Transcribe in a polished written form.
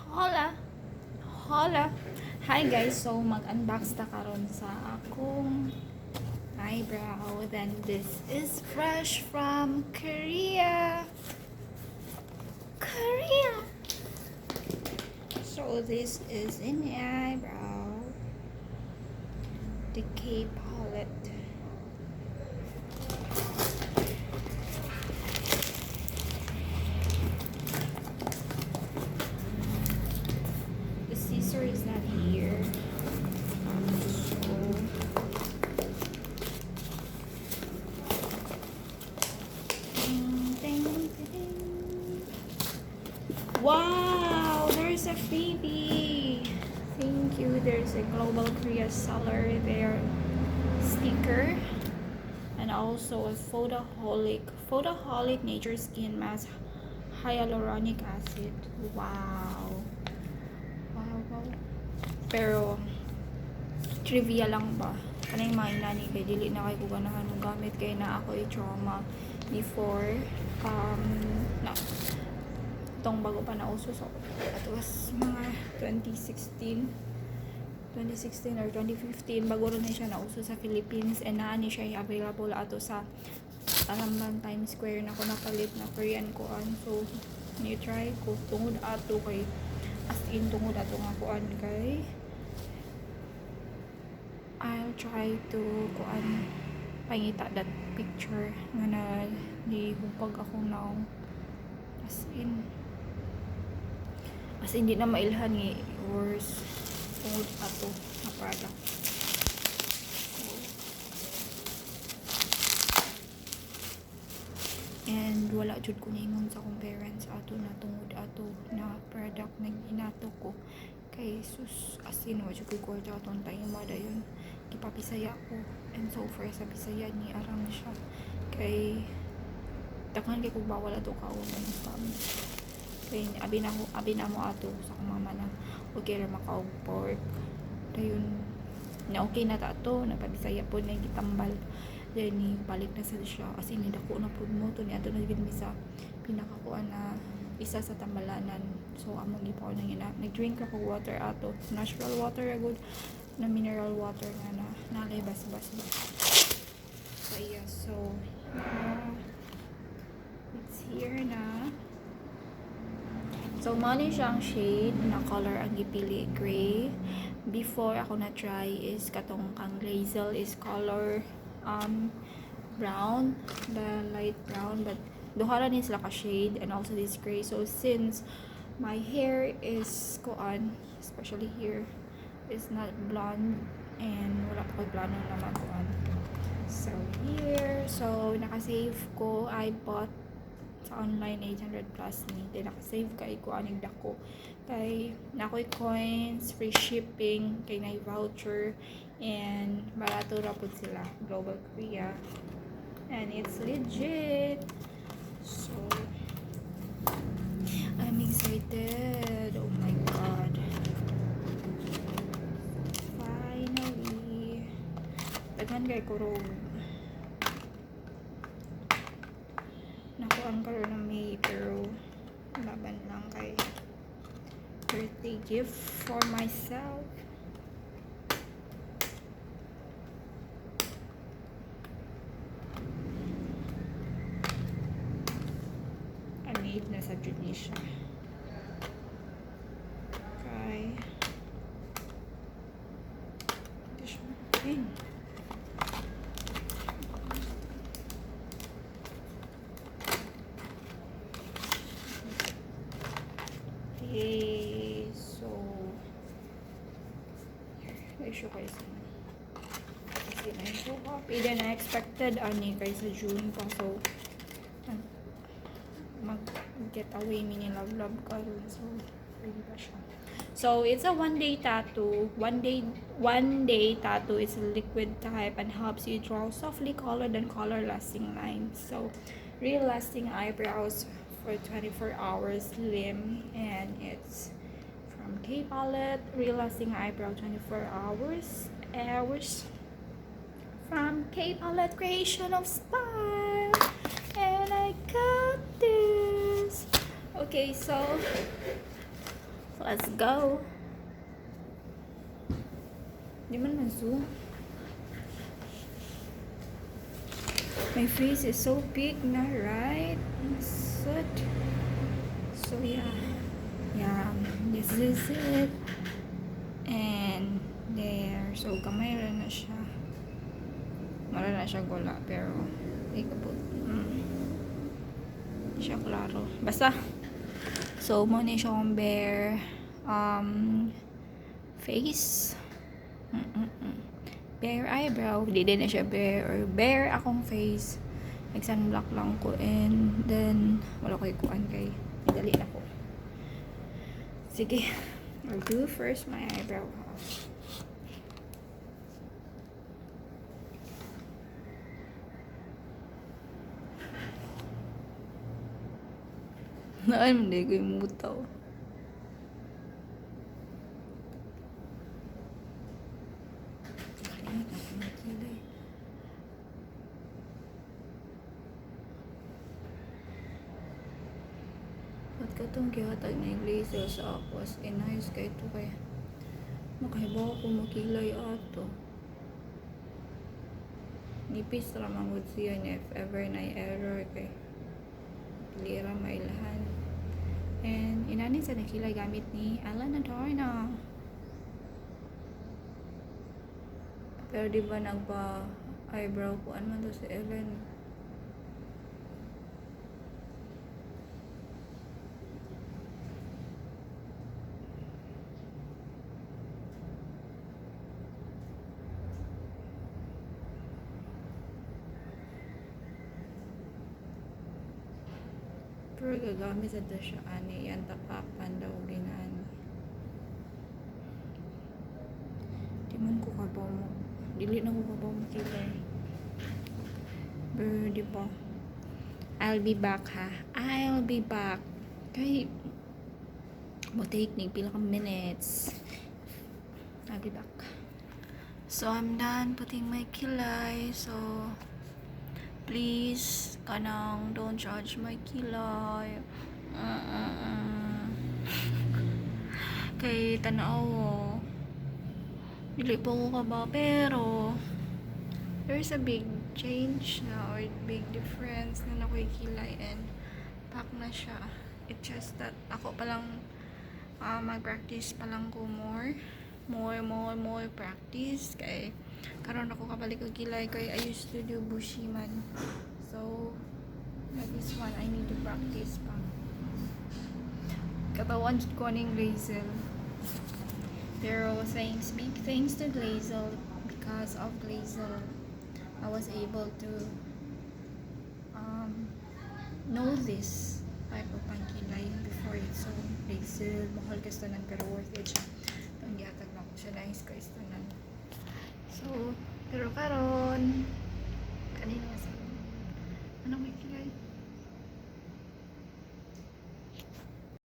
Hola! Hola! Hi guys! So, mag-unbox ta karon sa akong eyebrow. Then, this is fresh from Korea! Korea! So, this is in the eyebrow. The Kpalette. The scissor is not here. Wow, there's a freebie. Thank you. There's a Global Korea seller there sticker, and also a photoholic nature skin mask hyaluronic acid. Wow. Wow. Pero trivia lang ba? Kanay mga inani kay dili na kay ganahan mo gamit kay na ako i-trauma before na itong bago pa nauso, so it was mga 2016 or 2015 bago rin siya nauso sa Philippines, and naani siya available ato sa Talamban Times Square na ko napalit na Korean kuan. So ni-try ko tungod ato kay as in tungod ato nga kuan kay I'll try to kuan pangita that picture nga na nihupag ako naong as in di na mailhan ni worse tungod ato na product. And wala jud ko ningon sa akong parents ato na tungod ato na product na ginato ko kay sus as in wa jud ko kwarta atong time mo dayon gipapisaya ko, and so far sa Bisaya ni arang siya kay takhan kay kog bawal ato kaunon sa kay abi na mo ato sa akong mama na okay ra makaog pork dayon na okay na ta ato na pabisaya po na gitambal. Then ni balik na sa siya kasi ni dako na pud mo to ni ato na gid mi sa pinakakuan na isa sa tambalanan. So among gipaw na ina nag-drink ako water ato, natural water ra good na mineral water nga na nalay bas-bas ba. So yeah, so it's here na. So money siyang shade na color ang gipili, gray. Before ako na try is katong kang Razel is color brown, the light brown, but duhara ni sila ka shade, and also this gray. So since my hair is kuan, especially here, is not blonde and wala pa ko'y plano na mag-kuan. So here, so naka-save ko. I bought sa online 800 plus ni. Then naka-save kay kuan ning dako. Kay nakoy coins, free shipping, kay na voucher, and barato ra pud sila, Global Korea. And it's legit. So I'm excited. Oh my god. Finally. Daghan kay kurog. Nakuan ko rin ng May, pero laban lang kay birthday gift for myself. I made na sa Junisha. Okay. Okay, so I show kayo sa kasi na yung so happy. Then I expected ani kay sa June pa, so mag get away mini love karon, so ready pa siya. So it's a one day tattoo. One day tattoo is a liquid type and helps you draw softly colored and color lasting lines. So real lasting eyebrows for 24 hours slim, and it's from Kpalette. Real lasting eyebrow 24 hours from Kpalette, creation of style. And I got this. Okay, so Let's go. Di man ma-zoom. My face is so big na, right? So yeah. Yeah, this is it. And there. So kamay rin na siya. Mara na siya gula, pero ikabot. Hindi siya klaro. Basta. So, muna siya kong bare face. Bare eyebrow. Di din na siya bare. Or bare akong face. Nag-sunblock lang ko. And then, wala ko ikuan kay idali na ko. Sige. I'll do first my eyebrow. Naan, hindi ko yung mutaw. Ba't ka itong gihatag na yung laser sa ako? As inayos ka ito kaya makahibaw ko makilay ato. Nipis ramang good siya niya if ever na error kay lira mailahan. And inanin sa nakilay gamit ni Alan Adorno. Pero di ba nagpa eyebrow ko ano man to si Ellen? Pero gagamit sa siya ani yan tapapan daw ginani. Di man ko kabaw mo. Dili na ko kabaw mo kilay. Pero di ba? I'll be back ha. I'll be back. Kay mo take ni pila ka minutes. I'll be back. So I'm done putting my kilay. So please, kanang don't judge my kilay. Kay tanaw dili po ko ba, pero there's a big change na or big difference na nakoy kilay and back na siya. It's just that ako palang mag-practice palang ko more practice kay karon ako kabalik og kilay kay I used to do bushy man. So but this one I need to practice pa. Katawan ko ning Glazel. Pero big thanks to Glazel. Because of Glazel I was able to know this type of pangkilay before it. So Glazel mahal ka tanan pero worth it siya. Itong gihatag na ko siya nice ko tanan. So pero karon kanina sa ano may kilay